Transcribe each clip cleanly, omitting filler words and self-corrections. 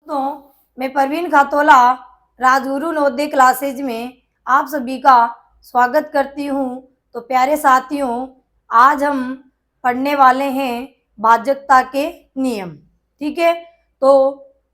तो मैं परवीन खातोला राजगुरु नवोदय क्लासेज में आप सभी का स्वागत करती हूँ। तो प्यारे साथियों, आज हम पढ़ने वाले हैं भाजकता के नियम। ठीक है, तो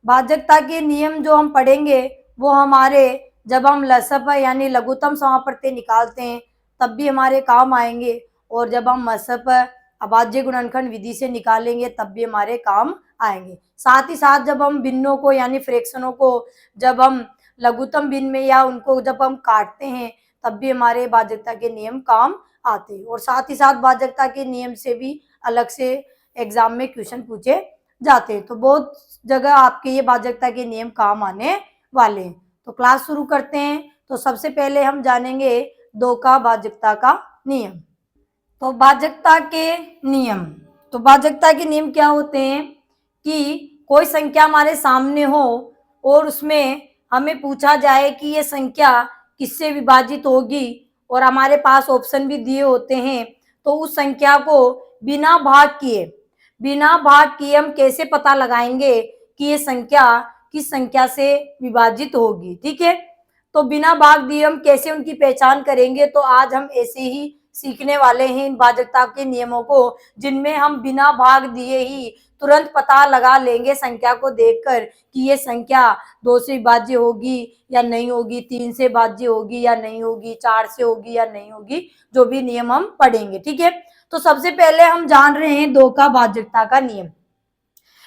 भाजकता के नियम जो हम पढ़ेंगे वो हमारे जब हम लसप यानी लघुत्तम समापत्ति निकालते हैं तब भी हमारे काम आएंगे, और जब हम मसप अभाज्य गुणनखंड विधि से निकालेंगे तब भी हमारे काम आएंगे। साथ ही साथ जब हम भिन्नों को यानी फ्रैक्शनों को जब हम लघुत्तम भिन्न में या उनको जब हम काटते हैं तब भी हमारे भाजकता के नियम काम आते हैं। और साथ ही साथ भाजकता के नियम से भी अलग से एग्जाम में क्वेश्चन पूछे जाते हैं। तो बहुत जगह आपके ये भाजकता के नियम काम आने वाले हैं। तो क्लास शुरू करते हैं। तो सबसे पहले हम जानेंगे दो का भाजकता का नियम। तो भाजकता के नियम, तो भाजकता के नियम क्या होते हैं कि कोई संख्या हमारे सामने हो और उसमें हमें पूछा जाए कि ये संख्या किससे विभाजित होगी, और हमारे पास ऑप्शन भी दिए होते हैं, तो उस संख्या को बिना भाग किए हम कैसे पता लगाएंगे कि ये संख्या किस संख्या से विभाजित होगी। ठीक है, तो बिना भाग दिए हम कैसे उनकी पहचान करेंगे, तो आज हम ऐसे ही सीखने वाले हैं इन भाजकता के नियमों को, जिनमें हम बिना भाग दिए ही तुरंत पता लगा लेंगे संख्या को देखकर कि ये संख्या 2 से विभाज्य होगी या नहीं होगी, 3 से विभाज्य होगी या नहीं होगी, 4 से होगी या नहीं होगी, जो भी नियम हम पढ़ेंगे। ठीक है, तो सबसे पहले हम जान रहे हैं दो का भाजकता का नियम।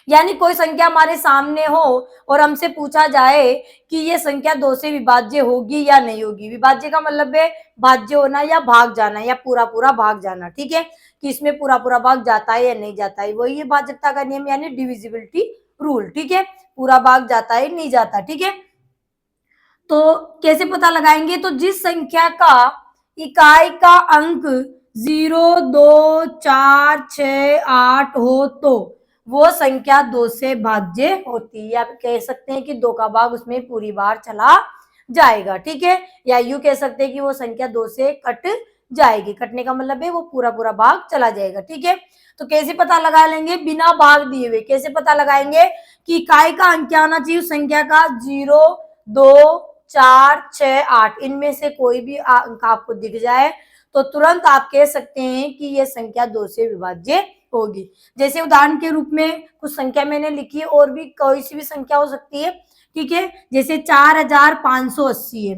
यानी कोई संख्या हमारे सामने हो और हमसे पूछा जाए कि ये संख्या 2 से विभाज्य होगी या नहीं होगी। विभाज्य का मतलब है भाज्य होना या भाग जाना या पूरा पूरा भाग जाना। ठीक है, कि इसमें पूरा पूरा भाग जाता है या नहीं जाता है, वही है भाजकता का नियम यानी डिविजिबिलिटी रूल। ठीक है, पूरा भाग जाता है नहीं जाता। ठीक है, तो कैसे पता लगाएंगे, तो जिस संख्या का इकाई का अंक 0, 2, 4, 6, 8 हो तो वो संख्या 2 से भाज्य होती है, या कह सकते हैं कि 2 का भाग उसमें पूरी बार चला जाएगा। ठीक है, या यूं कह सकते हैं कि वो संख्या 2 से कट जाएगी। कटने का मतलब है वो पूरा पूरा भाग चला जाएगा। ठीक है, तो कैसे पता लगा लेंगे बिना भाग दिए हुए, कैसे पता लगाएंगे कि इकाई का अंक क्या होना चाहिए उस संख्या का, 0, 2, 4, 6, 8 इनमें से कोई भी अंक आपको दिख जाए तो तुरंत आप कह सकते हैं कि यह संख्या 2 से विभाज्य होगी। जैसे उदाहरण के रूप में कुछ संख्या मैंने लिखी है, और भी कोई सी भी संख्या हो सकती है। ठीक है, जैसे 4580 है,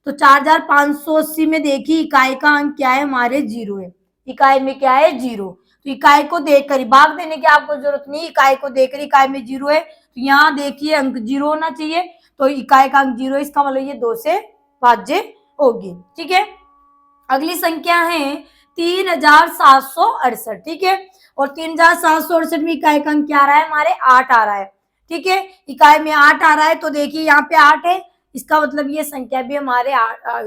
तो 4580 में देखिए इकाई का अंक क्या है हमारे 0 है। इकाई में क्या है 0, तो इकाई को देखकर भाग देने की आपको जरूरत नहीं, इकाई को देखकर इकाई में 0 है तो यहाँ देखिए अंक 0 होना चाहिए, तो इकाई का अंक 0 है, इसका मतलब ये 2 से भाज्य होगी। ठीक है, अगली संख्या है 3768। ठीक है, और 3768 में इकाई का अंक क्या आ रहा है हमारे 8 आ रहा है। ठीक है, इकाई में 8 आ रहा है, तो देखिए यहाँ पे 8 है, इसका मतलब ये संख्या भी हमारे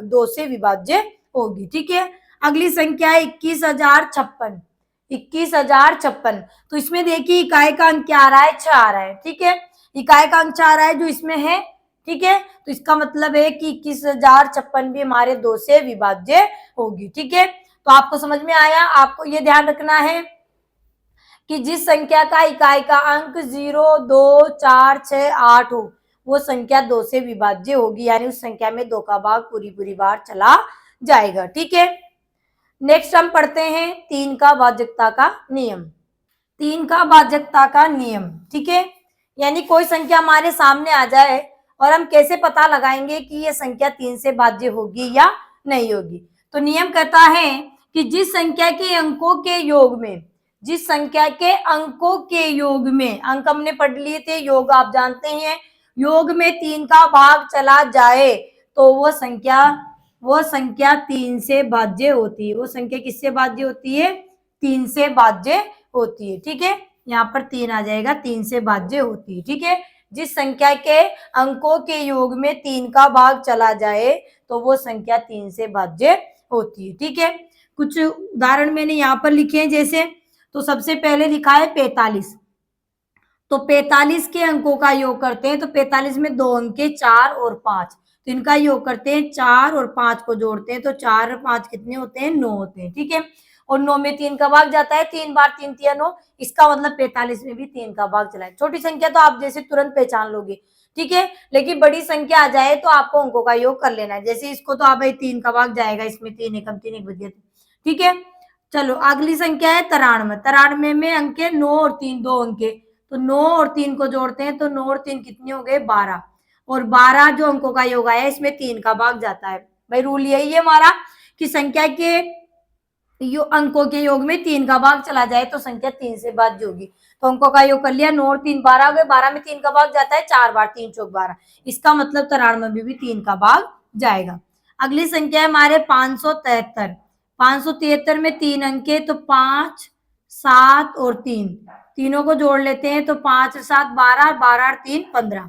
2 से विभाज्य होगी। ठीक है, अगली संख्या है 21,056। 21,056, तो इसमें देखिए इकाई का अंक क्या आ रहा है 6 आ रहा है। ठीक है, इकाई का अंक 6 आ रहा है जो इसमें है। ठीक है, तो इसका मतलब है कि 21,056 भी हमारे 2 से विभाज्य होगी। ठीक है, तो आपको समझ में आया। आपको ये ध्यान रखना है कि जिस संख्या का इकाई का अंक 0, 2, 4, 6, 8 हो वो संख्या 2 से विभाज्य होगी, यानी उस संख्या में 2 का भाग पूरी पूरी बार चला जाएगा। ठीक है, नेक्स्ट हम पढ़ते हैं 3 का भाजकता का नियम। 3 का भाजकता का नियम, ठीक है, यानी कोई संख्या हमारे सामने आ जाए और हम कैसे पता लगाएंगे कि ये संख्या 3 से भाज्य होगी या नहीं होगी। तो नियम कहता है कि जिस संख्या के अंकों के योग में, जिस संख्या के अंकों के योग में, अंक हमने पढ़ लिए थे, योग आप जानते हैं, योग में 3 का भाग चला जाए तो वो संख्या 3 से भाज्य होती है। वो संख्या किससे भाज्य होती है, 3 से भाज्य होती है। ठीक है, यहाँ पर 3 आ जाएगा, 3 से भाज्य होती है। ठीक है, जिस संख्या के अंकों के योग में 3 का भाग चला जाए तो वो संख्या 3 से भाज्य होती है। ठीक है, कुछ उदाहरण मैंने यहाँ पर लिखे हैं, जैसे तो सबसे पहले लिखा है 45, तो 45 के अंकों का योग करते हैं, तो 45 में 2 अंक है 4 और 5, तो इनका योग करते हैं, 4 और 5 को जोड़ते हैं तो 4 और 5 कितने होते हैं, 9 होते हैं। ठीक है, और 9 में 3 का भाग जाता है, 3 बार 3 तिया 9, इसका मतलब 45 में भी 3 का भाग चला है। छोटी संख्या तो आप जैसे तुरंत पहचान लोगे, ठीक है, लेकिन बड़ी संख्या आ जाए तो आपको अंकों का योग कर लेना है। जैसे इसको तो आप भाई 3 का भाग जाएगा, इसमें 3 एकम 3 एक बच गया, ठीक है। चलो अगली संख्या है 93। 93 में अंक है 9 और 3, 2 अंक है, तो 9 और 3 को जोड़ते हैं तो 9 और 3 कितने हो गए, 12, और 12 जो अंकों का योग आया इसमें 3 का भाग जाता है। भाई रूल यही है हमारा कि संख्या के अंकों के योग में 3 का भाग चला जाए तो संख्या 3 से भाज्य होगी। तो अंकों का योग कर लिया, 9 और 3 12 हो गए, 12 में 3 का भाग जाता है 4 बार, 3 चौक 12, इसका मतलब 93 में भी 3 का भाग जाएगा। अगली संख्या है हमारे 573। 573 में 3 अंक है, तो 5 7 और 3, तीनों को जोड़ लेते हैं तो 5 7 12, 12 और 3 15,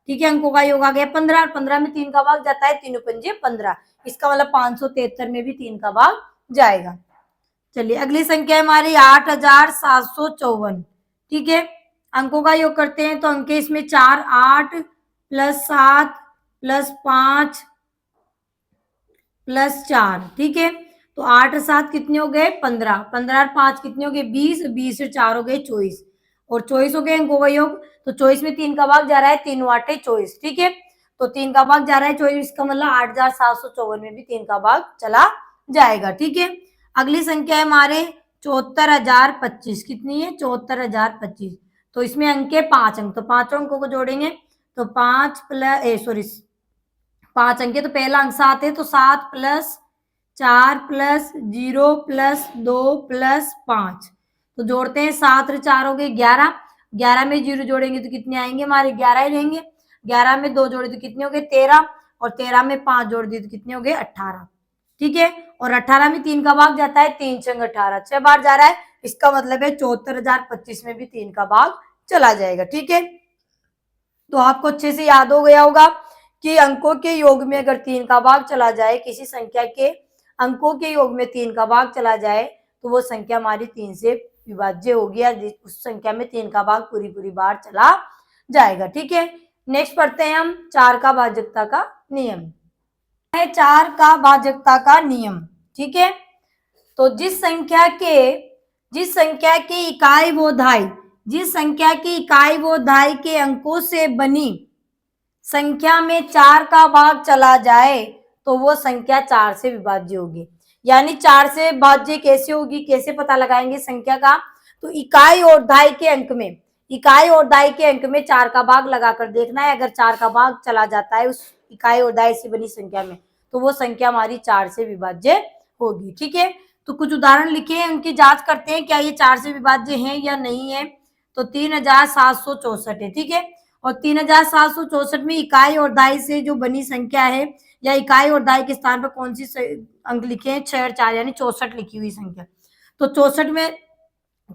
ठीक है। अंकों का योग आ गया 15, और 15 में 3 का भाग जाता है, 3 पंजे 15, इसका मतलब 573 में भी 3 का भाग जाएगा। चलिए अगली संख्या है हमारी 8754, ठीक है। अंकों का योग करते हैं तो अंक इसमें 4, 8 प्लस 7 प्लस 5 प्लस 4, ठीक है। तो 8 और 7 कितने हो गए, 15, 15 और 5 कितने हो गए, 20, 20 और 4 हो गए 24, और 24 हो गए अंकों का योग। तो 24 में 3 का भाग जा रहा है, 3 8 24, ठीक है। तो 3 का भाग जा रहा है 24, इसका मतलब 8754 में भी 3 का भाग चला जाएगा, ठीक है। अगली संख्या है हमारे 74,025, कितनी है, 74,025। तो इसमें अंक है 5 अंक, तो 5 अंकों को जोड़ेंगे तो 5 प्लस 5 अंक है, तो पहला अंक 7 है, तो 7 प्लस 4 प्लस 0 प्लस 2 प्लस 5, तो जोड़ते हैं 7 और 4 हो गए 11, 11 में 0 जोड़ेंगे तो कितने आएंगे हमारे, 11 ही रहेंगे। 11 में 2 जोड़े तो कितने हो गए, 13, और 13 में 5 जोड़ दिए तो कितने हो गए, 18, ठीक है। और 18 में 3 का भाग जाता है, 3 छंग 18, 6 बार जा रहा है, इसका मतलब है 74,025 में भी 3 का भाग चला जाएगा, ठीक है। तो आपको अच्छे से याद हो गया होगा कि अंकों के योग में अगर 3 का भाग चला जाए, किसी संख्या के अंकों के योग में 3 का भाग चला जाए तो वो संख्या हमारी 3 से विभाज्य होगी, या उस संख्या में 3 का भाग पूरी पूरी बार चला जाएगा, ठीक है। नेक्स्ट पढ़ते हैं हम 4 का भाजकता का नियम। है 4 का भाजकता का नियम, ठीक है। तो जिस संख्या के इकाई व धाई, जिस संख्या की इकाई व धाई के अंकों से बनी संख्या में 4 का भाग चला जाए तो वो संख्या 4 से विभाज्य होगी। यानी 4 से भाज्य कैसे होगी, कैसे पता लगाएंगे संख्या का, तो इकाई और धाई के अंक में, इकाई और दाई के अंक में 4 का भाग लगाकर देखना है। अगर 4 का भाग चला जाता है उस इकाई और दाई से बनी संख्या में तो वो संख्या हमारी 4 से विभाज्य होगी, ठीक है। तो कुछ उदाहरण लिखे हैं, उनकी जांच करते हैं क्या ये 4 से विभाज्य है या नहीं है। तो 3764 है, ठीक है। और 3764 में इकाई और दाई से जो बनी संख्या है, या इकाई और दाई के स्थान पर कौन सी अंक लिखे हैं, 6 और 4 यानी 64 लिखी हुई संख्या। तो 64 में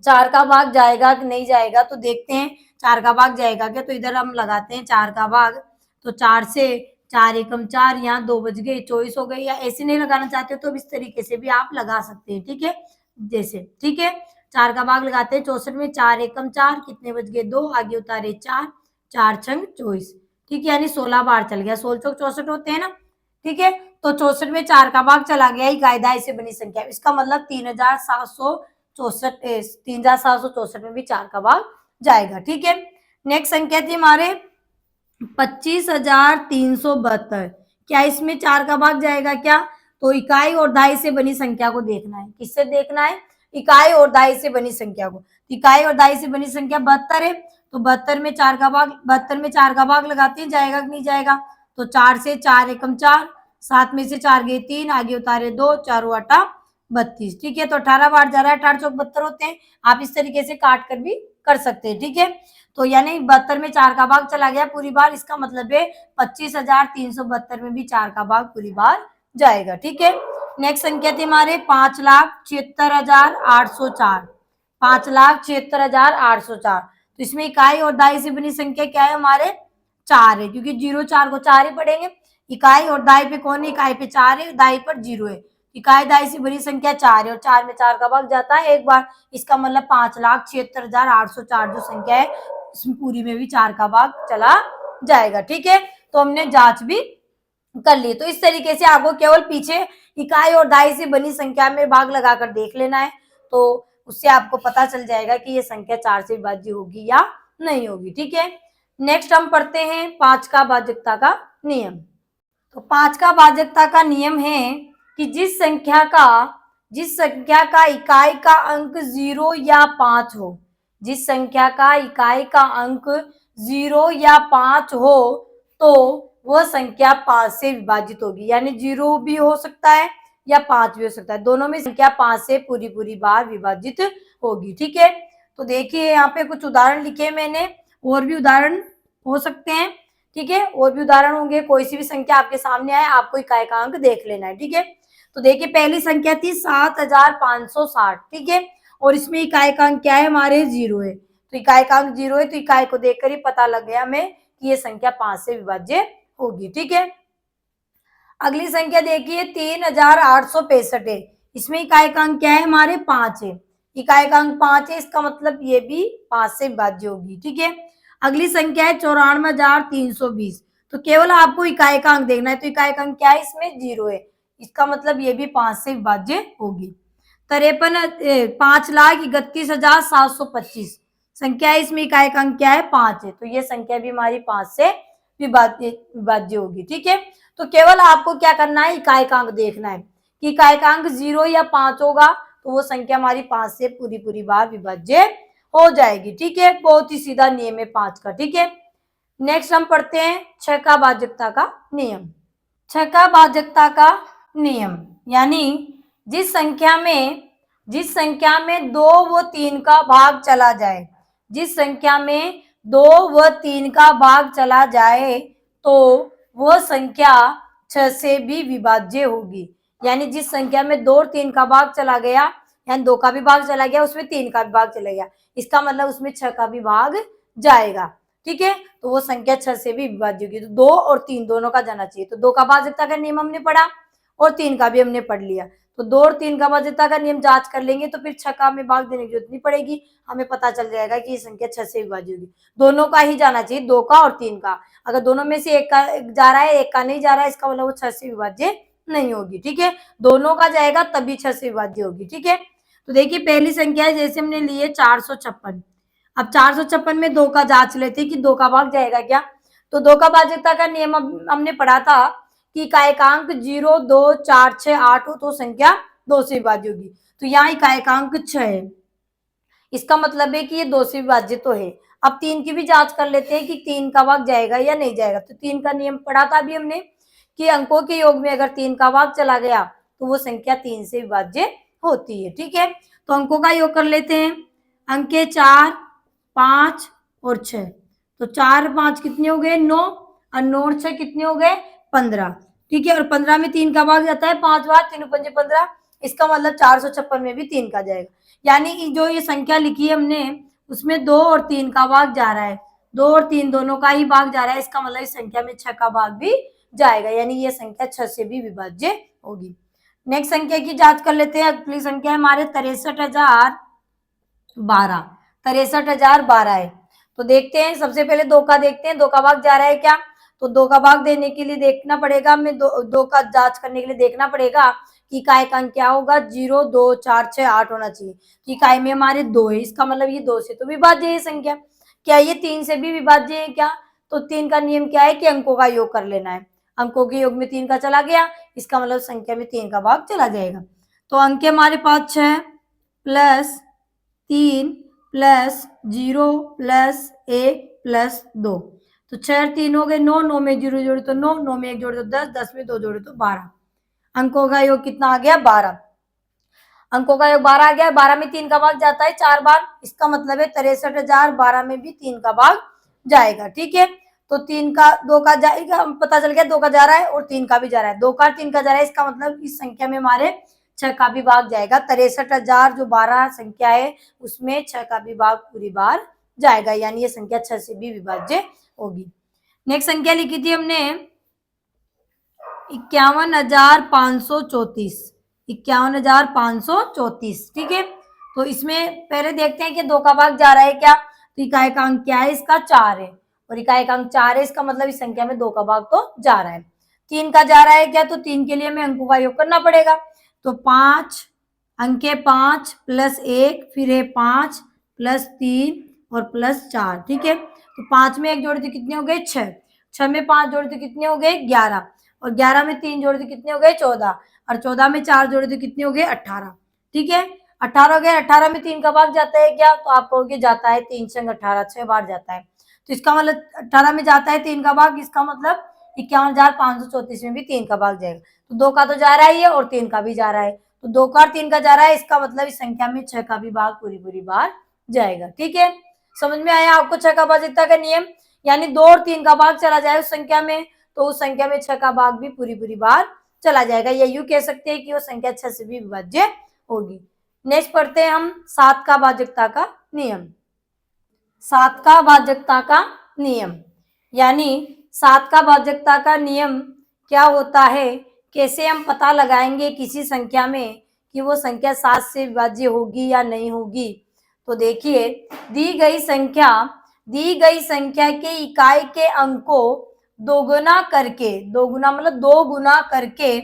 4 का भाग जाएगा कि नहीं जाएगा, तो देखते हैं 4 का भाग जाएगा क्या। तो इधर हम लगाते हैं 4 का भाग, तो 4 से 4 एकम 4, यहाँ 2 बज गए 24 हो गए। या ऐसे नहीं लगाना चाहते तो इस तरीके से भी आप लगा सकते हैं, ठीक है। जैसे, ठीक है, 4 का भाग लगाते हैं 64 में, 4 एकम 4, कितने बज गए 2, आगे उतारे 4, 4 छंग 24, ठीक है, यानी 16 बार चल गया। 16 चौक 64 होते हैं ना, ठीक है। तो 64 में 4 का भाग चला गया इकाई दाई से बनी संख्या, इसका मतलब 3764 में भी 4 का भाग जाएगा, ठीक है। नेक्स्ट संख्या थी हमारे 25,372। क्या इसमें 4 का भाग जाएगा क्या। तो इकाई और दाई से बनी संख्या को देखना है। किससे देखना है, इकाई और दाई से बनी संख्या को। इकाई और दाई से बनी संख्या 72 है, तो 72 में 4 का भाग लगाते हैं, जाएगा कि नहीं जाएगा। तो 4 से 4 एकम 4, 7 में से 4 गए 3, आगे उतारे 2, 4 8 32, ठीक है। तो 18 बार जा रहा है, 18 चौक 72 होते हैं। आप इस तरीके से काट कर भी कर सकते हैं, ठीक है। तो यानी 72 में 4 का भाग चला गया पूरी बार, इसका मतलब है 25,372 में भी 4 का भाग पूरी बार जाएगा, ठीक है। नेक्स्ट संख्या थी हमारे 5,76,804। 5,76,804। तो इसमें इकाई और दाई से बनी संख्या क्या है हमारे, 4 है, क्योंकि 0 4 को 4 ही पढ़ेंगे। इकाई और दाई पे कौन है, इकाई पे 4 है, दाई पर 0 है। इकाई दाई से बड़ी संख्या 4 है, और 4 में 4 का भाग जाता है एक बार, इसका मतलब 5,76,804 जो संख्या है इसमें पूरी में भी 4 का भाग चला जाएगा, ठीक है। तो हमने जांच भी कर लिए। तो इस तरीके से आपको केवल पीछे इकाई और दहाई से बनी संख्या में भाग लगाकर देख लेना है, तो उससे आपको पता चल जाएगा कि ये संख्या 4 से विभाज्य होगी या नहीं होगी। ठीक है, नेक्स्ट हम पढ़ते हैं 5 का भाजकता का नियम। तो 5 का भाजकता का नियम है कि जिस संख्या का इकाई का अंक 0 या 5 हो, जिस संख्या का इकाई का अंक 0 या 5 हो, तो वह संख्या 5 से विभाजित होगी। यानी 0 भी हो सकता है या 5 भी हो सकता है, दोनों में संख्या 5 से पूरी बार विभाजित होगी। ठीक है, तो देखिए यहाँ पे कुछ उदाहरण लिखे मैंने, और भी उदाहरण हो सकते हैं। ठीक है, और भी उदाहरण होंगे, कोई सी भी संख्या आपके सामने आए, आपको इकाई का अंक देख लेना है। ठीक है, तो देखिए पहली संख्या थी 7560। ठीक है, और इसमें इकाई का अंक क्या है, हमारे 0 है। तो इकाई का अंक 0 है, तो इकाई को देखकर ही पता लग गया हमें कि ये संख्या 5 से विभाज्य होगी। ठीक है, अगली संख्या देखिए 3865 है। इसमें इकाई का अंक क्या है, हमारे 5 है। इकाई का अंक 5 है, इसका मतलब ये भी 5 से विभाज्य होगी। ठीक है, अगली संख्या है 94,320। तो केवल आपको इकाई का अंक देखना है, तो इकाई का अंक क्या है, इसमें 0 है, इसका मतलब ये भी 5 से विभाज्य होगी। 5,31,725 संख्या है, इसमें इकाई का अंक क्या है, 5 है, तो ये संख्या भी हमारी 5 से विभाज्य होगी। ठीक है, तो केवल आपको क्या करना है, इकाई का अंक देखना है कि इकाई का अंक 0 या 5 होगा, तो वो संख्या हमारी 5 से पूरी बार विभाज्य हो जाएगी। ठीक है, बहुत ही सीधा नियम है 5 का। ठीक है, नेक्स्ट हम पढ़ते हैं 6 का भाजकता का नियम। 6 का भाजकता का नियम यानी जिस संख्या में 2 व 3 का भाग चला जाए, जिस संख्या में 2 व 3 का भाग चला जाए, तो वह संख्या 6 से भी विभाज्य होगी। यानी जिस संख्या में 2 और 3 का भाग चला गया, यानी 2 का भी भाग चला गया, उसमें 3 का भी भाग चला गया, इसका मतलब उसमें 6 का भी भाग जाएगा। ठीक है, तो वो संख्या 6 से भी विभाज्य होगी। तो 2 और 3 दोनों का जाना चाहिए। तो 2 का भाजकता का नियम हमने पढ़ा और 3 का भी हमने पढ़ लिया। तो 2 और 3 का भाजकता का नियम जांच कर लेंगे, तो फिर 6 का हमें भाग देने की जरूरत नहीं पड़ेगी, हमें पता चल जाएगा कि ये संख्या 6 से विभाज्य होगी। दोनों का ही जाना चाहिए, 2 का और 3 का। अगर दोनों में से एक का जा रहा है, एक का नहीं जा रहा है, इसका मतलब वो 6 से विभाज्य नहीं होगी। ठीक है, दोनों का जाएगा तभी 6 से विभाज्य होगी। ठीक है, तो देखिए पहली संख्या है, जैसे हमने ली है 456। अब 456 में 2 का जांच लेते हैं कि 2 का भाग जाएगा क्या। तो 2 का भाजकता का नियम हमने पढ़ा था कि इकाएकांक 0, 2, 4, 6, 8 हो तो संख्या 2 से विभाज्य होगी। तो यहाँ इकाएकांक 6 है, इसका मतलब है कि ये 2 से विभाज्य तो है। अब 3 की भी जांच कर लेते हैं कि 3 का भाग जाएगा या नहीं जाएगा। तो 3 का नियम पढ़ा था अभी हमने कि अंकों के योग में अगर 3 का भाग चला गया, तो वो संख्या 3 से विभाज्य होती है। ठीक है, तो अंकों का योग कर लेते हैं। अंक 4, 5 और 6। तो 4 5 कितने हो गए, 9, और 9 और 6 कितने हो गए, 15। ठीक है, और 15 में 3 का भाग जाता है 5 बार, 3 पंजे 15, इसका मतलब 456 में भी 3 का जाएगा। यानी जो ये संख्या लिखी है हमने, उसमें 2 और 3 का भाग जा रहा है, 2 और 3 दोनों का ही भाग जा रहा है, इसका मतलब इस संख्या में 6 का भाग भी जाएगा, यानी ये संख्या 6 से भी विभाज्य होगी। नेक्स्ट संख्या की जांच कर लेते हैं। अगली संख्या है हमारे 63,012। 63,012 है। तो देखते हैं, सबसे पहले 2 का देखते हैं, 2 का भाग जा रहा है क्या। तो 2 का भाग देने के लिए देखना पड़ेगा, हमें 2 का जांच करने के लिए देखना पड़ेगा कि इकाई का अंक क्या होगा, 0, 2, 4, 6, 8 होना चाहिए। तो इकाई में हमारे 2 है, इसका मतलब ये 2 से तो विभाज्य है संख्या। क्या ये 3 से भी विभाज्य है क्या। तो 3 का नियम क्या है कि अंकों का योग कर लेना है। अंकों के योग में 3 का चला गया, इसका मतलब संख्या में 3 का भाग चला जाएगा। तो अंक हमारे पास 6 प्लस 3 प्लस 0 प्लस 1 प्लस 2। तो 6 और 3 हो गए 9, 9 में 0 जोड़े तो 9, 9 में 1 जोड़े तो 10, 10 में 2 जोड़े तो 12। अंकों का योग कितना आ गया, 12। अंकों का योग 12 आ गया। 12 में 3 का भाग जाता है 4 बार, इसका मतलब है 63,012 में भी 3 का भाग जाएगा। ठीक है, तो 3 का 2 का जाएगा, पता चल गया 2 का जा रहा है और 3 का भी जा रहा है, 2 का 3 का जा रहा है, इसका मतलब इस संख्या में हमारे 6 का भी भाग जाएगा। 63,000 जो 12 संख्या है, उसमें 6 का भी भाग पूरी बार जाएगा, यानी ये संख्या 6 से भी विभाज्य होगी। नेक्स्ट संख्या लिखी थी हमने 51,534। 51,534। ठीक है, तो इसमें पहले देखते हैं कि 2 का भाग जा रहा है क्या। तो इकाई का अंक क्या है, इसका 4 है, और इकाई का अंक 4 है, इसका मतलब इस संख्या में 2 का भाग तो जा रहा है। 3 का जा रहा है क्या, तो 3 के लिए हमें अंकों का योग करना पड़ेगा। तो 5 अंके 5 प्लस 1, फिर है 5 प्लस 3 और प्लस 4। ठीक है, तो 5 में 1 जोड़ दे कितने हो गए 6, 6 में 5 जोड़ दे कितने हो गए 11, और 11 में 3 जोड़ दे कितने हो गए 14, और 14 में 4 जोड़ दे कितने हो गए 18। ठीक है, 18 हो गया। 18 में 3 का भाग जाता है क्या, तो आप कहोगे जाता है, 3 संग 18 6 बार जाता है। तो इसका मतलब 18 में जाता है 3 का भाग, इसका मतलब 51,534 में भी 3 का भाग जाएगा। तो 2 का तो जा रहा है ये, और 3 का भी जा रहा है, तो 2 का और 3 का जा रहा है, इसका मतलब इस संख्या में 6 का भी भाग पूरी पूरी बार जाएगा। ठीक है, समझ में आया आपको 6 का भाज्यता का नियम, यानी 2 और 3 का भाग चला जाए उस संख्या में, तो उस संख्या में 6 का भाग भी पूरी पूरी बार चला जाएगा। या यूं कह सकते हैं कि वो संख्या 6 से भी विभाज्य होगी। नेक्स्ट पढ़ते हैं हम 7 का भाज्यता का नियम। 7 का भाज्यता का नियम, यानी 7 का भाज्यता का नियम क्या होता है, कैसे हम पता लगाएंगे किसी संख्या में कि वो संख्या 7 से विभाज्य होगी या नहीं होगी। तो देखिए, दी गई संख्या के इकाई के अंक को दोगुना करके, दोगुना मतलब 2 गुना करके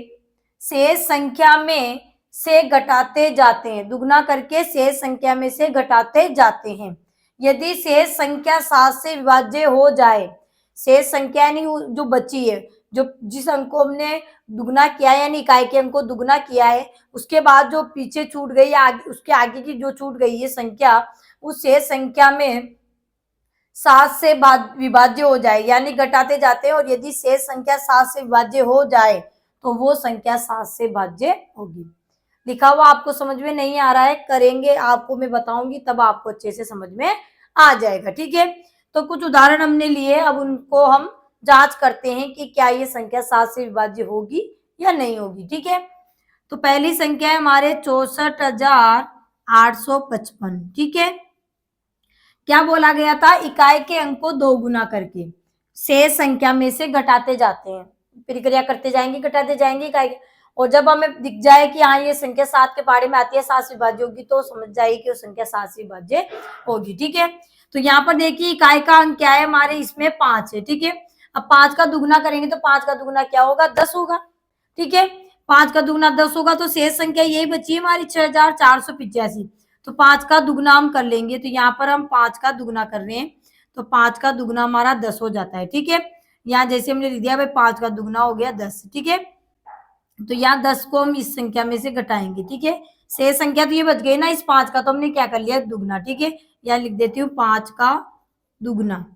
शेष संख्या में से घटाते जाते हैं, दुगुना करके शेष संख्या में से घटाते जाते हैं। यदि शेष संख्या 7 से विभाज्य हो जाए, शेष संख्या यानी जो बची है, जो जिस अंक को हमने दुगुना किया है यानी इकाई के अंक को दुगुना किया है, उसके बाद जो पीछे छूट गई या उसके आगे की जो छूट गई है संख्या, उस शेष संख्या में 7 से विभाज्य हो जाए, यानी घटाते जाते हैं, और यदि शेष संख्या 7 से विभाज्य हो जाए तो वो संख्या 7 से भाज्य होगी। लिखा हुआ आपको समझ में नहीं आ रहा है, करेंगे आपको मैं बताऊंगी तब आपको अच्छे से समझ में आ जाएगा। ठीक है, तो कुछ उदाहरण हमने लिए, अब उनको हम जांच करते हैं कि क्या ये संख्या 7 से विभाज्य होगी या नहीं होगी। ठीक है, तो पहली संख्या है हमारे 64,855। ठीक है, क्या बोला गया था, इकाई के अंक को 2 गुना करके शेष संख्या में से घटाते जाते हैं, प्रक्रिया करते जाएंगे, घटाते जाएंगे इकाई, और जब हमें दिख जाए कि हाँ ये संख्या 7 के पहाड़े में आती है, 7 से विभाज्य होगी, तो समझ जाइए कि वो संख्या 7 से विभाज्य होगी। ठीक है, तो यहाँ पर देखिए इकाई का अंक क्या है हमारे, इसमें 5 है। ठीक है, अब 5 का दुगुना करेंगे तो 5 का दुगुना क्या होगा 10 होगा। ठीक है, 5 का दुगुना 10 होगा, तो शेष संख्या यही बची है हमारी 6485। तो 5 का दुगुना हम कर लेंगे, तो यहाँ पर हम 5 का दुगुना कर रहे हैं, तो 5 का दुगुना हमारा 10 हो जाता है। ठीक है, यहाँ जैसे हमने लिख दिया भाई 5 का दुगुना हो गया 10। ठीक है, तो यहाँ 10 को हम इस संख्या में से घटाएंगे। ठीक है, शेष संख्या तो ये बच गई ना, इस 5 का तो हमने क्या कर लिया दुगुना। ठीक है, यहाँ लिख देती हूँ 5 का दुगुना,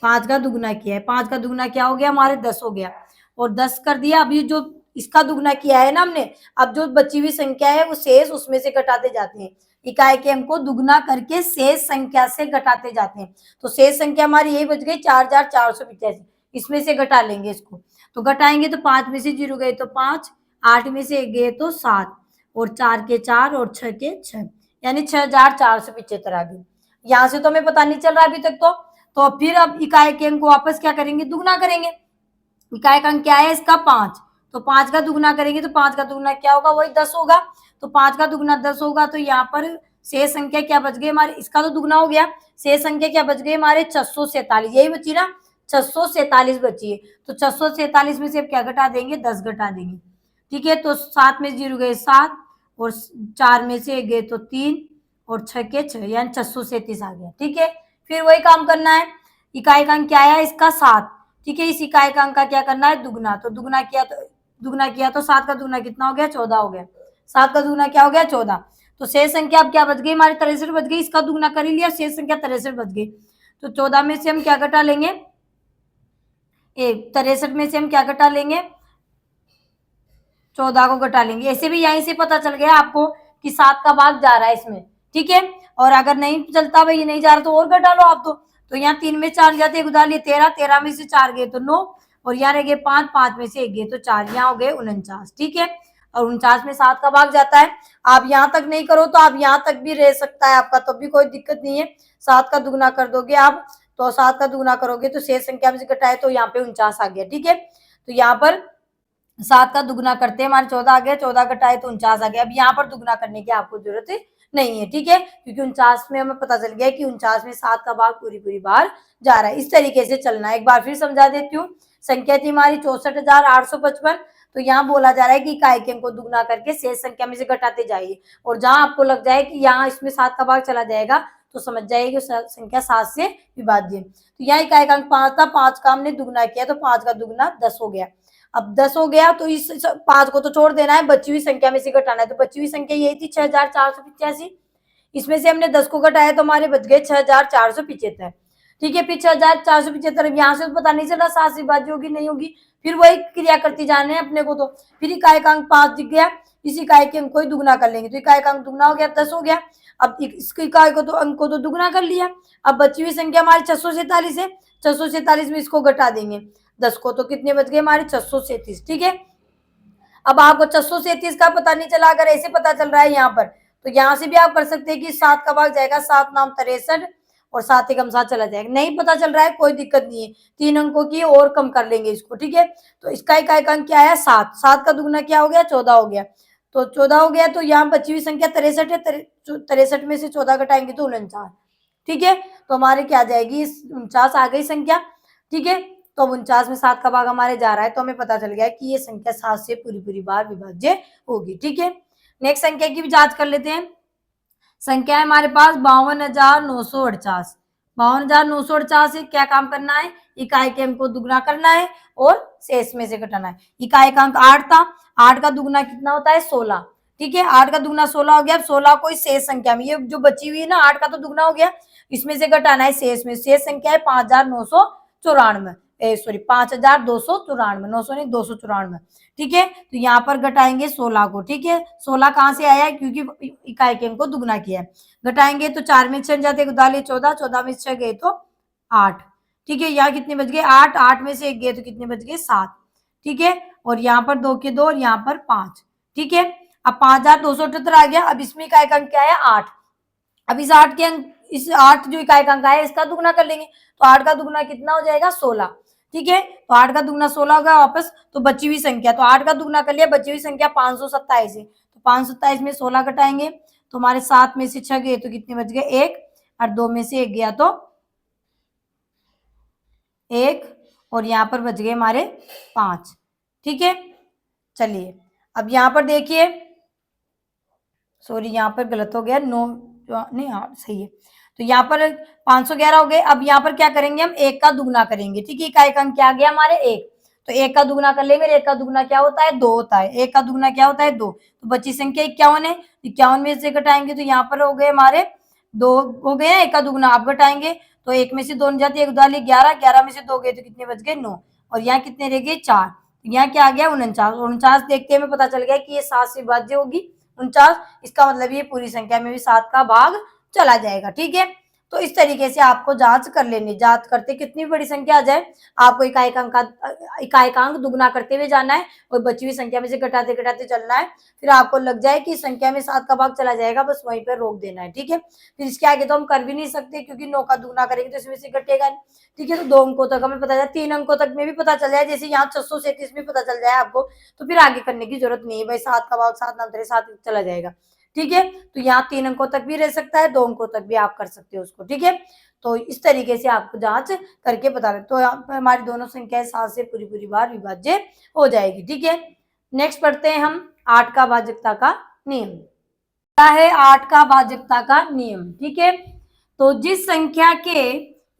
5 का दुगुना किया है, 5 का दुगुना क्या हो गया हमारे 10 हो गया, और 10 कर दिया। अब ये जो इसका दुगुना किया है ना हमने, अब जो बची हुई संख्या है वो शेष उसमें से घटाते जाते हैं, इकाई के अंक को दुगुना करके शेष संख्या से घटाते जाते हैं। तो शेष संख्या हमारी यही बच गई 4485, इसमें से घटा लेंगे इसको, तो घटाएंगे तो 5 में से 0 गए तो 5, 8 में से 1 गए तो 7, और 4 के 4 और 6 के 6, यानी 6475 आ गई। यहाँ से तो हमें पता नहीं चल रहा अभी तक, तो फिर अब इकाई के अंक को वापस क्या करेंगे दुगुना करेंगे। इकाई का अंक क्या है इसका 5, तो 5 का दुगुना करेंगे तो 5 का दुगुना क्या होगा वही 10 होगा, तो 5 का दुगुना 10 होगा, तो यहाँ पर शेष संख्या क्या बच गई हमारी, इसका तो दुगुना हो गया, शेष संख्या क्या बच गई हमारे 647, यही बची ना 647 बची है, तो 647 में से अब क्या घटा देंगे 10 घटा देंगे। ठीक है, तो 7 में 0 गए 7, और 4 में से 1 गए तो 3, और 6 के 6, यानी 637 आ गया। ठीक है, फिर वही काम करना है, इकाई का अंक क्या है इसका 7। ठीक है, इस इकाई का अंक का क्या करना है दुगुना, तो दुगुना किया तो 7 का दुगुना कितना हो गया 14 हो गया, 7 का दुगुना क्या हो गया 14, तो शेष संख्या अब क्या बच गई हमारी 63 बच गई, इसका दुगुना कर ही लिया, शेष संख्या 63 बच गई, तो 14 में से हम क्या घटा लेंगे 63 में से हम क्या घटा लेंगे 14 को घटा लेंगे। ऐसे भी यहीं से पता चल गया आपको कि 7 का भाग जा रहा है इसमें। ठीक है, और अगर नहीं चलता भाई नहीं जा रहा तो और घटा लो आप, तो यहाँ 3 में 4 जाते गुदा लिए 13, 13 में से 4 गए तो 9, और यहाँ रह गए 5, 5 में से 1 गए तो 4, यहाँ हो गए 49। ठीक है, और 49 में 7 का भाग जाता है। आप यहाँ तक नहीं करो तो आप यहाँ तक भी रह सकता है आपका, तो भी कोई दिक्कत नहीं है। 7 का दुगुना कर दोगे आप, तो 7 का दुगुना करोगे तो शेष संख्या में से घटाए तो यहाँ पे 49 आ गया। ठीक है, तो यहाँ पर 7 का दुगुना करते हैं हमारे 14 आ गया, 14 घटाए तो 49 आ गया। अब यहाँ पर दुगुना करने की आपको जरूरत नहीं है। ठीक है, क्योंकि 49 में हमें पता चल गया कि 49 में 7 का भाग पूरी पूरी बार जा रहा है। इस तरीके से चलना है। एक बार फिर समझा देती हूँ, संख्या थी हमारी 64,855। तो यहाँ बोला जा रहा है कि इकाई के अंक को दुगना करके शेष संख्या में से घटाते जाइए, और जहां आपको लग जाए कि यहाँ इसमें 7 का भाग चला जाएगा तो समझ जाइए कि संख्या 7 से विभाज्य। तो यहाँ इकाई का अंक 5 था, 5 का हमने दुगना किया तो 5 का दुगना 10 हो गया। अब 10 हो गया तो इस 5 को तो छोड़ देना है, बची हुई संख्या में से घटाना है। तो बची हुई संख्या यही थी 6,485। इसमें से हमने 10 को घटाया तो हमारे बच गए 6,475। ठीक है, फिर 6,475 यहाँ से तो पता नहीं चला 7 से विभाज्य होगी नहीं होगी, फिर वही क्रिया करती जाने हैं अपने को। तो फिर इकाई का अंक 5 दिख गया, इस इकाई के अंक को ही दुगना कर लेंगे। तो इकाई का अंक दुगना हो गया, 10 हो गया। अब इसकी इकाई को तो अंक को तो दुगना कर लिया। अब बची हुई संख्या हमारी 647 है, 647 में इसको घटा देंगे 10 को, तो कितने बच गए हमारे 637। ठीक है, अब आपको 637 का पता नहीं चला, अगर ऐसे पता चल रहा है यहाँ पर, तो यहाँ से भी आप कर सकते हैं कि 7 का भाग जाएगा 7 नाम 63 और 7 एकम 7 चला जाएगा। नहीं पता चल रहा है कोई दिक्कत नहीं है, 3 अंकों की और कम कर लेंगे इसको। ठीक है, तो इसका इकाई का अंक क्या है 7, 7 का दुगना क्या हो गया 14 हो गया। तो 14 हो गया, तो यहाँ बची हुई संख्या 63 है, 63 में से 14 घटाएंगे तो 49। ठीक है, तो हमारे क्या आ जाएगी 49 आ गई संख्या। ठीक है, तो 49 में 7 का भाग हमारे जा रहा है, तो हमें पता चल गया कि ये संख्या 7 से पूरी बार विभाज्य होगी। ठीक है, नेक्स्ट संख्या की भी जांच कर लेते हैं। संख्या है हमारे पास 52,948। 52,948 से क्या काम करना है, इकाई के अंक को दुगना करना है और शेष में से घटाना है। इकाई का अंक 8 था, 8 का दुगना कितना होता है 16। ठीक है, 8 का दुगना 16 हो गया। अब 16 को इस शेष संख्या में, ये जो बची हुई है ना 8 का तो दुगना हो गया, इसमें से घटाना है शेष में। शेष संख्या है 5,994, सॉरी 5,294, 900 नहीं 294। ठीक है, तो यहाँ पर घटाएंगे 16 को। ठीक है, 16 कहाँ से आया है, क्योंकि इकाई के अंक को दुगना किया है। घटाएंगे तो 4 में 6 जाते, 14, 14 में 6 गए तो 8। ठीक है, यहाँ कितने बच गए 8, 8 में से 1 गए तो कितने बच गए 7। ठीक है, और यहाँ पर 2 के 2 और यहाँ पर 5। ठीक है, अब 5,278 आ गया। अब इसमें इकाई का अंक क्या है 8। अब इस 8 के अंक, इस 8 जो इकाई का अंक है इसका दुगना कर लेंगे, तो 8 का दुगना कितना हो जाएगा 16। ठीक है, तो 8 का दुगना 16 होगा वापस, तो बची हुई संख्या, तो 8 का दुगना कर लिया, बची हुई संख्या 527 है। तो 527 में 16 घटाएंगे तो हमारे 7 में से 6 गए तो कितने बच गए 1, और 2 में से 1 गया तो 1, और यहाँ पर बच गए हमारे 5। ठीक है, चलिए अब यहाँ पर देखिए, सॉरी यहाँ पर गलत हो गया, 9 नहीं, हाँ सही है। तो यहाँ पर 511 हो गए। अब यहाँ पर क्या करेंगे हम 1 का दुगना करेंगे। ठीक है, इकाई का अंक क्या आ गया हमारे 1, तो 1 का दुगना कर लेंगे। 1 का दुगना क्या होता है 2 होता है, 1 का दुगना क्या होता है 2। तो बची संख्या 51 है, 51 में से घटाएंगे तो यहाँ पर हो गए हमारे 2 हो गए, 1 का दुगना आप घटाएंगे तो 1 में से 2 जाती है, 11, 11 में से 2 गए तो कितने बच गए 9, और यहाँ कितने रह गए 4। यहाँ क्या आ गया 49। 49 देखते हमें पता चल गया कि ये 7 से विभाज्य होगी 49। इसका मतलब ये पूरी संख्या में भी 7 का भाग चला जाएगा। ठीक है, तो इस तरीके से आपको जांच कर लेनी, जांच करते कितनी बड़ी संख्या आ जाए आपको इकाई का अंक दुगना करते हुए जाना है और बची हुई संख्या में से घटाते घटाते चलना है। फिर आपको लग जाए कि संख्या में 7 का भाग चला जाएगा, बस वहीं पर रोक देना है। ठीक है, फिर इसके आगे तो हम कर भी नहीं सकते क्योंकि 9 का दुगना करेंगे तो इसमें से घटेगा नहीं। ठीक है, तो 2 अंकों तक हमें पता चला, 3 अंकों तक में भी पता चल जाए, जैसे यहाँ 637 में पता चल जाए आपको, तो फिर आगे करने की जरूरत नहीं है भाई, 7 का भाग 7 नाम 7 चला जाएगा। ठीक है, तो यहाँ 3 अंकों तक भी रह सकता है, 2 अंकों तक भी आप कर सकते हो उसको। ठीक है, तो इस तरीके से आपको जांच करके बता रहे, तो यहाँ पर हमारी दोनों संख्याएं 7 से पूरी बार विभाज्य हो जाएगी। ठीक है, नेक्स्ट पढ़ते हैं हम 8 का भाजकता का नियम। क्या है 8 का भाजकता का नियम। ठीक है, तो जिस संख्या के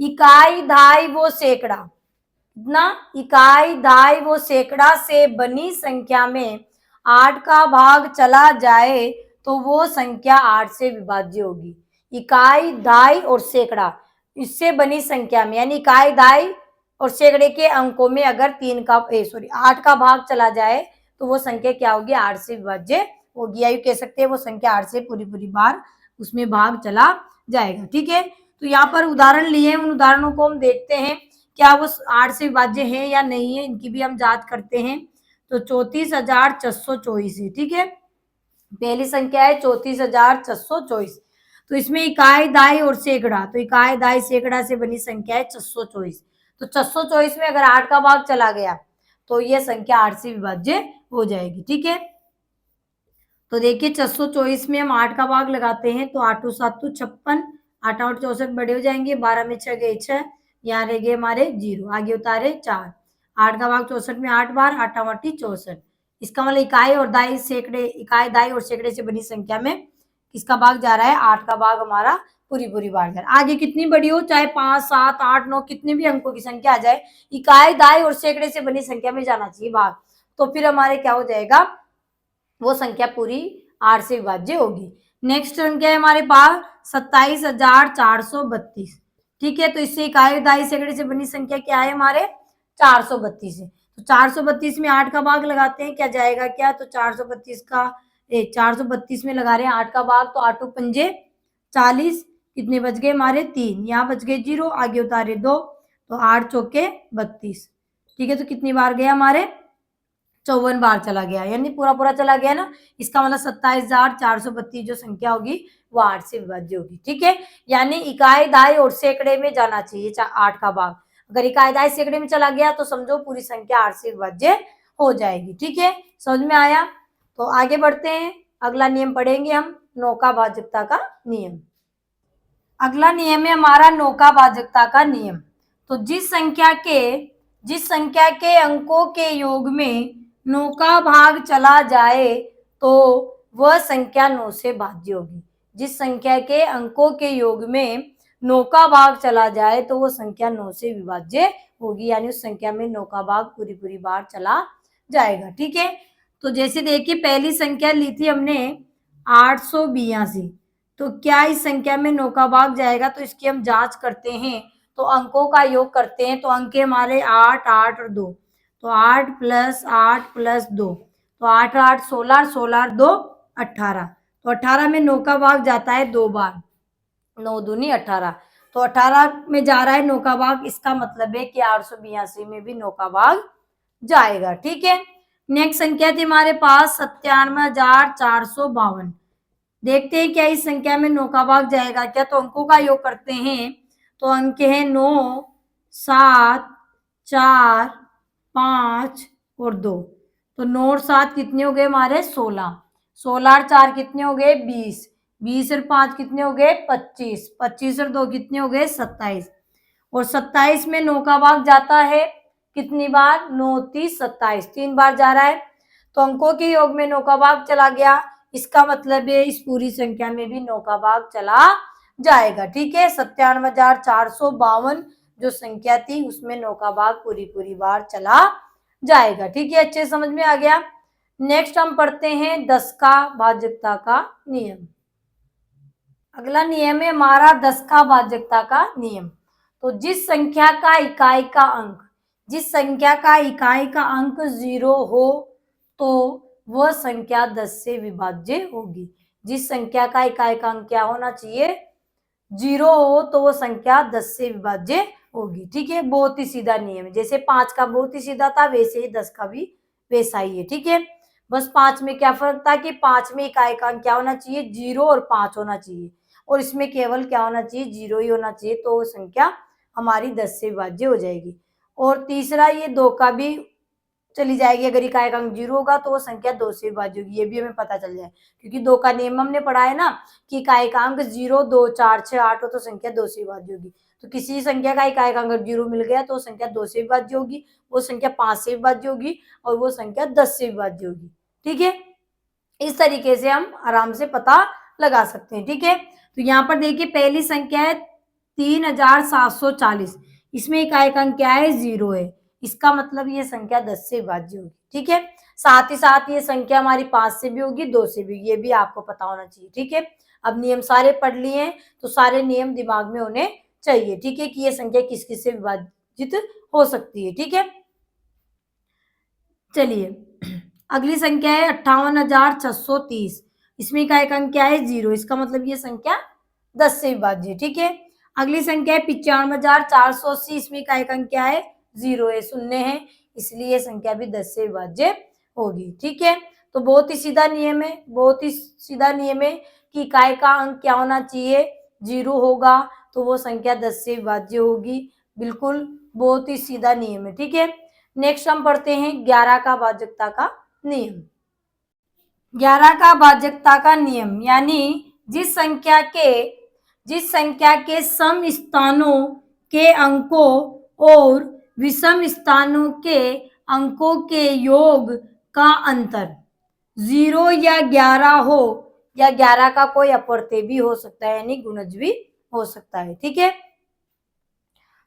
इकाई धाई वो सैकड़ा, कितना इकाई धाई वो सैकड़ा से बनी संख्या में 8 का भाग चला जाए तो वो संख्या 8 से विभाज्य होगी। इकाई धाई और सैकड़ा इससे बनी संख्या में, यानी इकाई धाई और सैकड़े के अंकों में अगर 8 का भाग चला जाए तो वो संख्या क्या होगी 8 से विभाज्य होगी, या यूं कह सकते हैं वो संख्या 8 से पूरी बार उसमें भाग चला जाएगा। ठीक है, तो यहाँ पर उदाहरण लिए, उन उदाहरणों को हम देखते हैं क्या वो 8 से विभाज्य है या नहीं है, इनकी भी हम जांच करते हैं। तो 34,624 है। ठीक है, पहली संख्या है 34,624, तो इसमें इकाई दाई और सैकड़ा, तो इकाई दाई सैकड़ा से बनी संख्या है 624। तो 624 में अगर 8 का भाग चला गया तो यह संख्या 8 से विभाज्य हो जाएगी। ठीक है, तो देखिए 624 में हम 8 का भाग लगाते हैं तो 8 7 56, 8 8 64 बड़े हो जाएंगे, 12 में 6 गए 6, यहाँ रह गए हमारे 0, आगे उतारे 4। 8 का भाग 64 में 8 बार, 8 आठ 64। इसका मतलब इकाई और दाई सैकड़े, इकाई दाई और सैकड़े से बनी संख्या में किसका भाग जा रहा है, 8 का भाग हमारा पूरी बार जा रहा है। आगे कितनी बड़ी हो, चाहे 5, 7, 8, 9 कितने भी अंकों की संख्या आ जाए, इकाई दाई और सैकड़े से बनी संख्या में जाना चाहिए भाग, तो फिर हमारे क्या हो जाएगा, वो संख्या पूरी 8 से विभाज्य होगी। नेक्स्ट संख्या है हमारे पास 27,432। ठीक है, तो इससे इकाई दाई सैकड़े से बनी संख्या क्या है हमारे, 432 है। तो 432 में 8 का भाग लगाते हैं, क्या जाएगा क्या, तो 432 में लगा रहे हैं 8 का भाग, तो 8 पंजे 40, कितने बच गए हमारे 3, यहाँ बच गए 0, आगे उतारे 2, तो 8 चौके 32। ठीक है, तो कितनी बार गया हमारे, 54 बार चला गया, यानी पूरा चला गया ना। इसका मतलब 27,432 जो संख्या होगी वो 8 से विभाज्य होगी। ठीक है, यानी इकाई दाई और सैकड़े में जाना चाहिए 8 का भाग। अगर इकाई दाई सैकड़े में चला गया तो समझो पूरी संख्या 8 से विभाज्य हो जाएगी। ठीक है, समझ में आया। तो आगे बढ़ते हैं, अगला नियम पढ़ेंगे हम, नौका भाजकता का नियम। अगला नियम है हमारा नौका भाजकता का नियम। तो जिस संख्या के अंकों के योग में 9 का भाग चला जाए तो वह संख्या 9 से भाज्य होगी। जिस संख्या के अंकों के योग में 9 का भाग चला जाए तो वो संख्या 9 से विभाज्य होगी, यानी उस संख्या में 9 का भाग पूरी बार चला जाएगा। ठीक है, तो जैसे देखिए पहली संख्या ली थी हमने 882, तो क्या इस संख्या में 9 का भाग जाएगा, तो इसकी हम जांच करते हैं, तो अंकों का योग करते हैं, तो अंक हमारे 8, 8 और 2, तो 8 + 8 + 2, तो 8, 8 16, 16 और 2 18, तो 18 में 9 का भाग जाता है 2 बार, 9 दूनी 18, तो 18 में जा रहा है 9 का भाग, इसका मतलब है कि 882 में भी 9 का भाग जाएगा। ठीक है, नेक्स्ट संख्या थी हमारे पास 97,452। देखते हैं क्या इस संख्या में 9 का भाग जाएगा क्या, तो अंकों का योग करते हैं, तो अंक है 9, 7, 4, 5 और 2, तो 9 और 7 कितने हो गए हमारे 16, 16 और 4 कितने हो गए 20, 20 और 5 कितने हो गए 25, 25 और 2 कितने हो गए 27, और 27 में 9 का भाग जाता है कितनी बार, 9 30 27, 3 बार जा रहा है, तो अंकों के योग में 9 का भाग चला गया, इसका मतलब है इस पूरी संख्या में भी 9 का भाग चला जाएगा। ठीक है, 97,452 जो संख्या थी उसमें 9 का भाग पूरी बार चला जाएगा। ठीक है, अच्छे समझ में आ गया। नेक्स्ट हम पढ़ते हैं 10 का भाजकता का नियम। अगला नियम है हमारा 10 का भाजकता का नियम। तो जिस संख्या का इकाई का अंक 0 हो तो वह संख्या 10 से विभाज्य होगी। जिस संख्या का इकाई का अंक क्या होना चाहिए, 0 हो तो वो संख्या 10 से विभाज्य होगी। ठीक है, बहुत ही सीधा नियम है, जैसे 5 का बहुत ही सीधा था वैसे ही 10 का भी वैसा ही है। ठीक है, बस 5 में क्या फर्क था कि 5 में इकाई का अंक क्या होना चाहिए, 0 और 5 होना चाहिए, और इसमें केवल क्या होना चाहिए, 0 ही होना चाहिए, तो वो संख्या हमारी 10 से विभाज्य हो जाएगी। और तीसरा ये 2 का भी चली जाएगी, अगर इकाई का अंक 0 होगा तो वो संख्या 2 से विभाज्य होगी, ये भी हमें पता चल जाए, क्योंकि 2 का नियम हमने पढ़ा है ना कि इकाई का अंक 0, 2, 4, 6, 8 हो तो संख्या 2 से विभाज्य होगी। तो किसी संख्या का इकाई का अंक 0 मिल गया तो संख्या 2 से विभाज्य होगी, वो संख्या 5 से विभाज्य होगी, और वो संख्या 10 से विभाज्य होगी। ठीक है, इस तरीके से हम आराम से पता लगा सकते हैं। ठीक है, तो यहाँ पर देखिए पहली संख्या है 3,740, इसमें इकाई का अंक क्या है, 0 है, इसका मतलब ये संख्या 10 से विभाज्य होगी। ठीक है, साथ ही साथ ये संख्या हमारी 5 से भी होगी, 2 से भी, ये भी आपको पता होना चाहिए। ठीक है, अब नियम सारे पढ़ लिए हैं तो सारे नियम दिमाग में होने चाहिए। ठीक है, कि ये संख्या किस किस से विभाजित हो सकती है। ठीक है, चलिए अगली संख्या है 58,630, इसमें इकाई का अंक क्या है, 0, इसका मतलब ये संख्या 10 से विभाज्य है। ठीक है, अगली संख्या है 95,480, इसमें इकाई का अंक क्या है, 0 है, शून्य है, इसलिए ये संख्या भी 10 से विभाज्य होगी। ठीक है, तो बहुत ही सीधा नियम है, बहुत ही सीधा नियम है कि इकाई का अंक क्या होना चाहिए, 0 होगा तो वो संख्या 10 से विभाज्य होगी। बिल्कुल बहुत ही सीधा नियम है। ठीक है, नेक्स्ट हम पढ़ते हैं 11 का भाजकता का नियम। 11 का भाजकता का नियम यानी जिस संख्या के सम स्थानों के अंकों और विषम स्थानों के अंकों के योग का अंतर 0 या 11 हो, या 11 का कोई अपवर्त्य भी हो सकता है, यानी गुणज भी हो सकता है। ठीक है,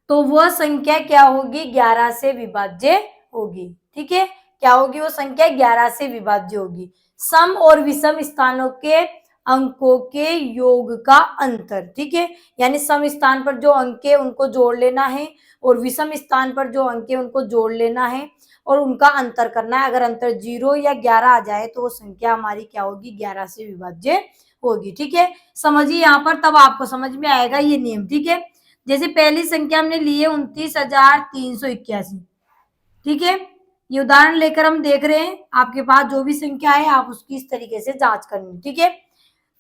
तो वह संख्या क्या होगी, 11 से विभाज्य होगी। ठीक है, क्या होगी वो संख्या, 11 से विभाज्य होगी। सम और विषम स्थानों के अंकों के योग का अंतर। ठीक है, यानी सम स्थान पर जो अंक है उनको जोड़ लेना है, और विषम स्थान पर जो अंक है उनको जोड़ लेना है, और उनका अंतर करना है। अगर अंतर 0 या 11 आ जाए तो वो संख्या हमारी क्या होगी, 11 से विभाज्य होगी। ठीक है, समझिए यहाँ पर, तब आपको समझ में आएगा ये नियम। ठीक है, जैसे पहली संख्या हमने ली है 29,381। ठीक है, ये उदाहरण लेकर हम देख रहे हैं, आपके पास जो भी संख्या है आप उसकी इस तरीके से जांच करनी। ठीक है,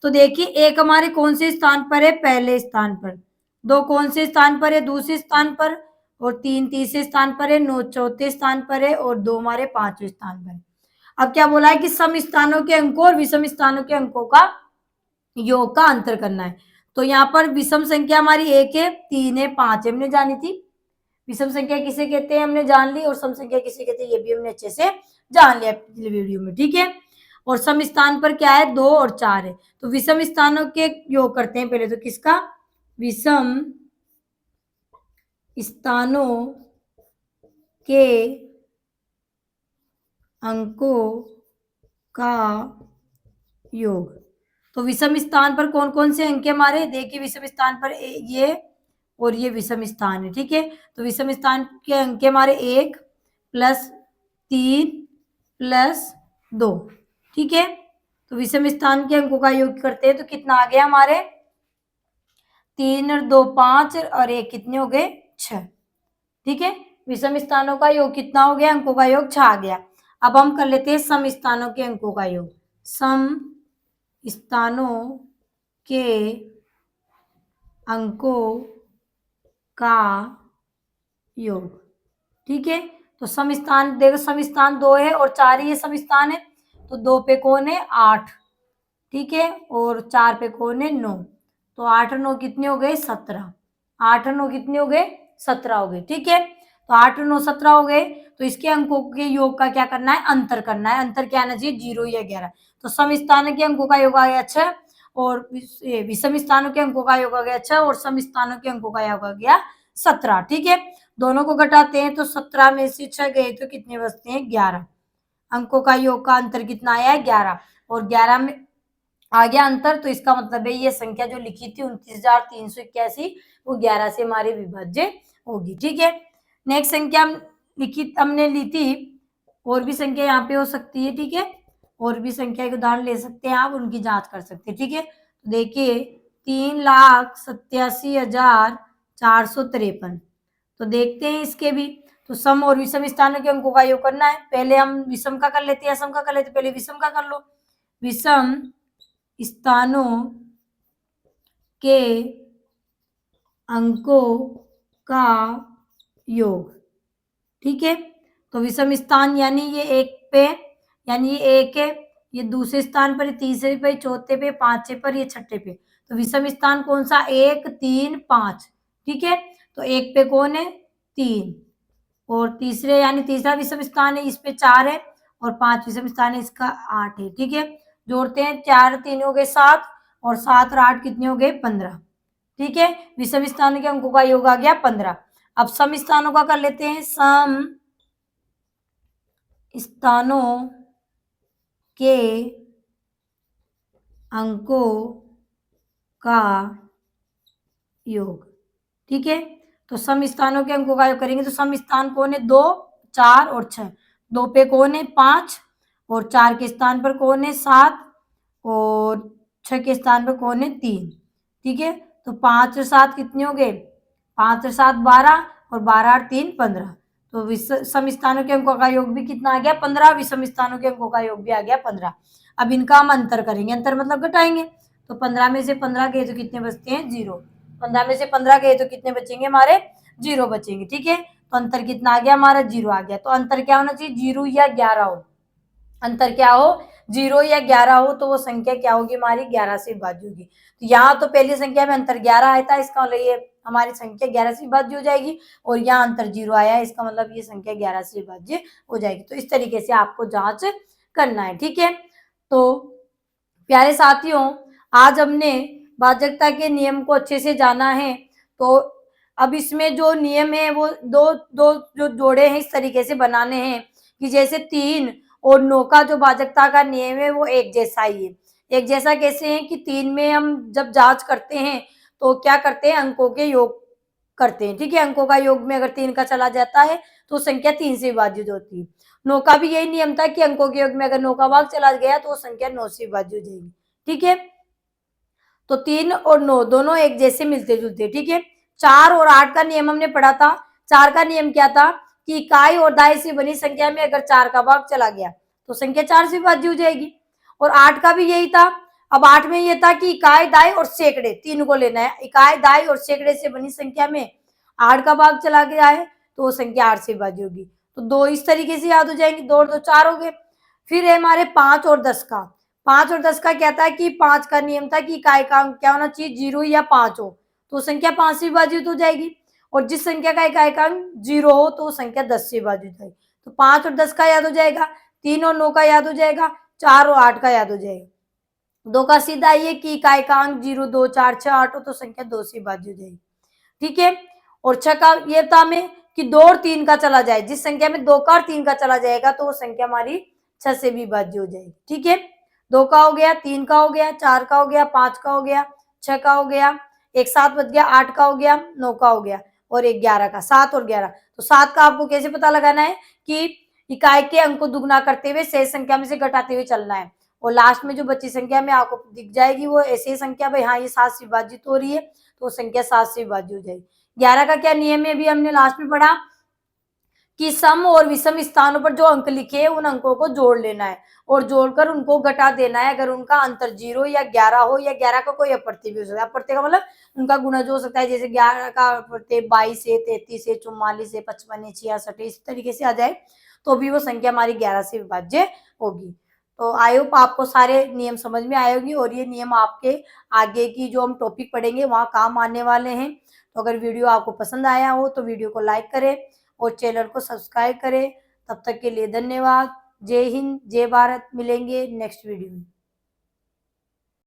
तो देखिए एक हमारे कौन से स्थान पर है, पहले स्थान पर, दो कौन से स्थान पर है, दूसरे स्थान पर, और तीन तीसरे स्थान पर है, नौ चौथे स्थान पर है, और दो हमारे पांचवें स्थान पर है। अब क्या बोला है कि सम स्थानों के अंकों और विषम स्थानों के अंकों का योग का अंतर करना है। तो यहाँ पर विषम संख्या हमारी 1 है, 3 है, 5 है, हमने जानी थी। विषम संख्या किसे कहते हैं हमने जान ली, और सम संख्या किसे कहते हैं ये भी हमने अच्छे से जान लिया पिछले वीडियो में। ठीक है, और सम स्थान पर क्या है, 2 और 4 है। तो विषम स्थानों के योग करते हैं पहले, तो किसका, विषम स्थानों के अंकों का योग। तो विषम स्थान पर कौन कौन से अंक हमारे, देखिए विषम स्थान पर ये और ये विषम स्थान है। ठीक है, तो विषम स्थान के अंक हमारे 1 + 3 + 2। ठीक है, तो विषम स्थान के अंकों का योग करते हैं तो कितना आ गया हमारे, 3 और 2 5 और 1 कितने हो गए, 6। ठीक है, विषम स्थानों का योग कितना हो गया, अंकों का योग 6 आ गया। अब हम कर लेते हैं सम स्थानों के अंकों का योग। सम स्थानों के अंकों का योग। ठीक है, तो सम स्थान देखो, सम स्थान 2 है और 4 ही ये सम स्थान है, तो 2 पे कौन है, 8। ठीक है, और 4 पे कौन है, 9। तो 8 और 9 कितने हो गए, 17। 8 और 9 कितने हो गए, 17 हो गए। ठीक है, तो 8 और 9 17 हो गए, तो इसके अंकों के योग का क्या करना है, अंतर करना है। अंतर क्या आना चाहिए, 0 या 11। तो सम स्थान के अंकों का योग आ गया 6, और विषम स्थानों के अंकों का योग आ गया 6, और सम स्थानों के अंकों का योग आ गया 17। ठीक है, दोनों को घटाते हैं तो 17 में से 6 गए तो कितने बचते हैं, 11। अंकों का योग का अंतर कितना आया है, 11, और 11 में आ गया अंतर, तो इसका मतलब है ये संख्या जो लिखी थी 29,381 वो 11 से हमारे विभाज्य होगी। ठीक है, नेक्स्ट संख्या हमने ली थी, और भी संख्या यहाँ पे हो सकती है। ठीक है, और भी संख्या के उदाहरण ले सकते हैं आप, उनकी जांच कर सकते हैं। ठीक है, तो देखिए 3,87,453। तो देखते हैं इसके भी, तो सम और विषम स्थानों के अंकों का योग करना है। पहले हम विषम का कर लेते हैं, सम का कर लेते हैं, पहले विषम का कर लो। विषम स्थानों के अंकों का योग। ठीक है, तो विषम स्थान यानी ये 1 पे, यानी ये 1 है, ये दूसरे स्थान पर, तीसरे पे, चौथे पे, पांचवे पर, ये छठे पे। तो विषम स्थान कौन सा, 1 3 5। ठीक है, तो 1 पे कौन है, 3, और तीसरे यानी तीसरा विषम स्थान है, इस पे 4 है, और 5 विषम स्थान है, इसका 8 है। ठीक है, जोड़ते हैं, 4 3 हो गए 7, और 7 और 8 कितने हो गए, 15। ठीक है, विषम स्थानों के अंकों का योग आ गया 15। अब सम स्थानों का कर लेते हैं। सम स्थानों के अंकों का योग। ठीक है, तो सम स्थानों के अंकों का योग करेंगे तो सम स्थान कौन है, 2 4 और 6। 2 पे कौन है, 5, और 4 के स्थान पर कौन है, 7, और 6 के स्थान पर कौन है, 3। ठीक है, तो 5 और 7 कितने हो गए, 5 और 7 12, और 12 और 3 15। तो सम स्थानों के अंकों का योग भी कितना आ गया, 15। विषम स्थानों के अंकों का योग भी आ गया 15। अब इनका हम अंतर करेंगे, अंतर मतलब घटाएंगे, तो 15 में से 15 गए तो कितने बचते हैं, 0। 15 में से 15 गए तो कितने बचेंगे, हमारे 0 बचेंगे। ठीक है, तो अंतर कितना आ गया, हमारा 0 आ गया। तो अंतर क्या होना चाहिए, 0 या 11 हो। अंतर क्या हो, 0 या 11 हो, तो वो संख्या क्या होगी, हमारी 11 से विभाज्य होगी। तो यहाँ तो पहली संख्या में अंतर 11 आया था, इसका मतलब ये हमारी संख्या 11 से विभाज्य हो जाएगी और यहाँ अंतर 0 आया है, इसका मतलब ये संख्या 11 से विभाज्य हो जाएगी। तो इस तरीके से आपको जांच करना है, ठीक है। तो प्यारे साथियों, आज हमने भाजकता के नियम को अच्छे से जाना है। तो अब इसमें जो नियम है वो दो दो जो जोड़े हैं इस तरीके से बनाने हैं कि जैसे 3 और 9 का जो भाजकता का नियम है वो एक जैसा ही है। एक जैसा कैसे है कि 3 में हम जब जांच करते हैं तो क्या करते हैं, अंकों के योग करते हैं, ठीक है। अंकों का योग में अगर 3 का चला जाता है तो संख्या 3 से विभाजित होती है। 9 का भी यही नियम था कि अंकों के योग में अगर 9 का भाग चला गया तो संख्या 9 से विभाज्य हो जाएगी, ठीक है। तो 3 और 9 दोनों एक जैसे मिलते जुलते, ठीक है। 4 और 8 का नियम हमने पढ़ा था। 4 का नियम क्या था कि इकाई और दाई से बनी संख्या में अगर 4 का भाग चला गया तो संख्या 4 से विभाज्य हो जाएगी। और 8 का भी यही था। अब 8 में यह था कि इकाई, दाई और सैकड़े तीन को लेना है। इकाई, दाई और सैकड़े से बनी संख्या में 8 का भाग चला गया है तो वो संख्या 8 से विभाज्य होगी। तो 2 इस तरीके से याद हो जाएंगे, 2 और 2 4 हो गए। फिर है हमारे 5 और 10 का। 5 और 10 का क्या था कि 5 का नियम था कि इकाई का अंक क्या होना चाहिए, 0 या 5 हो तो संख्या 5 से विभाजित हो जाएगी। और जिस संख्या का इकाई का अंक 0 हो तो संख्या 10 से विभाजित हो जाएगी। तो 5 और 10 का याद हो जाएगा, 3 और 9 का याद हो जाएगा, 4 और 8 का याद हो जाएगा। 2 का सीधा ये कि इकाई का अंक 0 2 4 6 8 हो तो संख्या 2 से विभाज्य हो जाएगी, ठीक है। और 6 का ये था में कि 2 और 3 का चला जाए, जिस संख्या में 2 का और 3 का चला जाएगा तो वो संख्या हमारी 6 से भी विभाज्य हो जाएगी, ठीक है। 2 का हो गया, 3 का हो गया, 4 का हो गया, 5 का हो गया, 6 का हो गया, एक 7 बच गया, 8 का हो गया, 9 का हो गया और एक 11 का। 7 और 11, तो 7 का आपको कैसे पता लगाना है कि इकाई के अंक को दुगना करते हुए शेष संख्या में से घटाते हुए चलना है और लास्ट में जो बची संख्या में आपको दिख जाएगी वो ऐसी संख्या, भाई हाँ ये 7 से विभाजित हो रही है तो संख्या 7 से विभाज्य हो जाएगी। 11 का क्या नियम है, अभी हमने लास्ट में पढ़ा कि सम और विषम स्थानों पर जो अंक लिखे हैं उन अंकों को जोड़ लेना है और जोड़कर उनको घटा देना है अगर उनका अंतर 0 या 11 हो या 11 का कोई अप्रत्यय भी हो सकता है। अप्रत्यय का मतलब उनका गुणज हो सकता है, जैसे 11 का अप्रत्यय 22 है, 33 है, 44 है, 55 है, 66 है, इस तरीके से आ जाए तो भी वो संख्या हमारी 11 से विभाज्य होगी। तो आई होप आपको सारे नियम समझ में आए होंगे और ये नियम आपके आगे की जो हम टॉपिक पढ़ेंगे वहाँ काम आने वाले हैं। तो अगर वीडियो आपको पसंद आया हो तो वीडियो को लाइक करें और चैनल को सब्सक्राइब करें। तब तक के लिए धन्यवाद। जय हिंद, जय भारत। मिलेंगे नेक्स्ट वीडियो में।